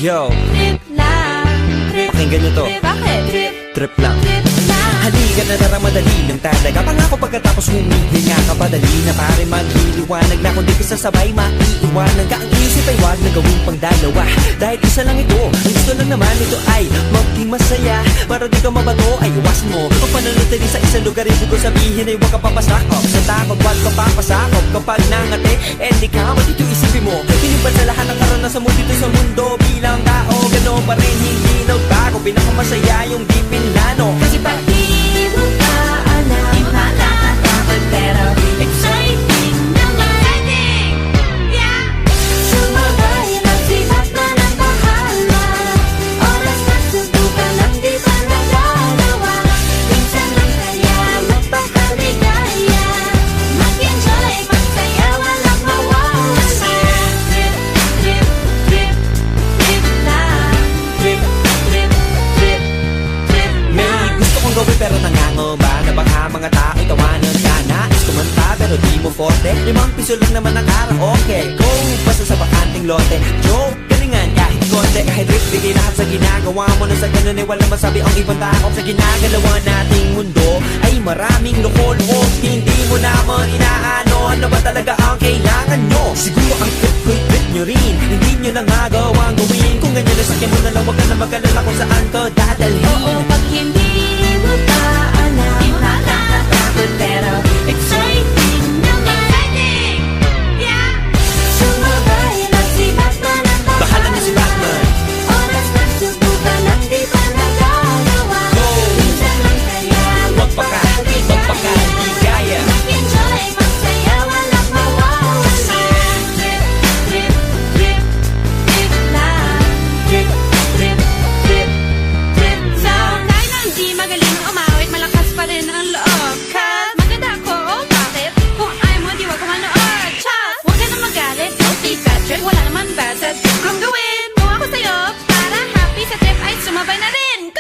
Yo, Trip lang, trip. pakinggan nyo to. Bakit? Trip, Trip lang. trip lang. Halika na tara, madali lang talaga. Pangako pagkatapos humihinga ka, padali na pare maghiliwanag na. Kung di ka sasabay, maiiwanan ka. Ang isip ay wag na gawin pang dalawa, dahil isa lang ito. Ang gusto lang naman ito ay maging masaya. Para di ka mabato ay iwasan mo ang pananatili sa isang lugar. Ibig ko sabihin ay huwag ka papasakop sa takot, wag ka papasakop. Kapag nangate, di ka matito isipin mo. Hinipan sa lahat ng karanasan mo dito sa mundo. Bilang tao, gano'n pa rin hindi nagbago. Pinakamasaya yung di pinlano. Kasi pag di mo pa alam, di mo nakakatakot pero exciting naman. Yeah! Sumabay lang si Batman ang bahala. Oras na subukan ang di pa nagagawa. Minsan lang kaya magpakaligaya. Mag-enjoy, magsaya, walang mawawala. Trip, trip, trip, trip lang. Trip, trip, trip, trip May lang. gusto kong gawin pero nangangamba na baka mga tao'y tawanan ka. Nais kumanta pero di mo forte. 5 piso lang naman ang karaoke. Go, basta sa bakanting lote. Joke, galingan kahit konti. Kahit rip, bigay lahat sa ginagawa mo. Na sa ganun ay walang masabi ang ibang tao. Sa ginagalawa nating mundo ay maraming loko-loko. Hindi mo naman inaano. Ano ba talaga ang kailangan nyo? Siguro ang trip ko'y trip nyo rin. Hindi nyo lang magawang gawin. Kung ganyan na sakyan mo na lang, wag ka na mag-alala kung saan ka dadalhin. Oo, pag hindi mo pa alam, di mo nakakatakot pero exciting naman. Yeah! Sumabay lang si Batman ang Bahala na si Batman. Oras na subukan ang di pa nagagawa. Go! Minsan lang kaya Magpakaligaya. Mag-enjoy, magsaya, walang mawawala. Trip, trip, trip, trip lang. Trip, trip, trip, trip lang. Dahil na hindi magaling umawit, malakas pa rin ang loob. Cause maganda ako, oh bakit? Kung ayaw mo, di wag ka manood. Chas, huwag ka na magalit, guilty Patrick. Wala naman bad sa trip kong gawin. Kung ako sa'yo, para happy sa trip ay sumabay na rin.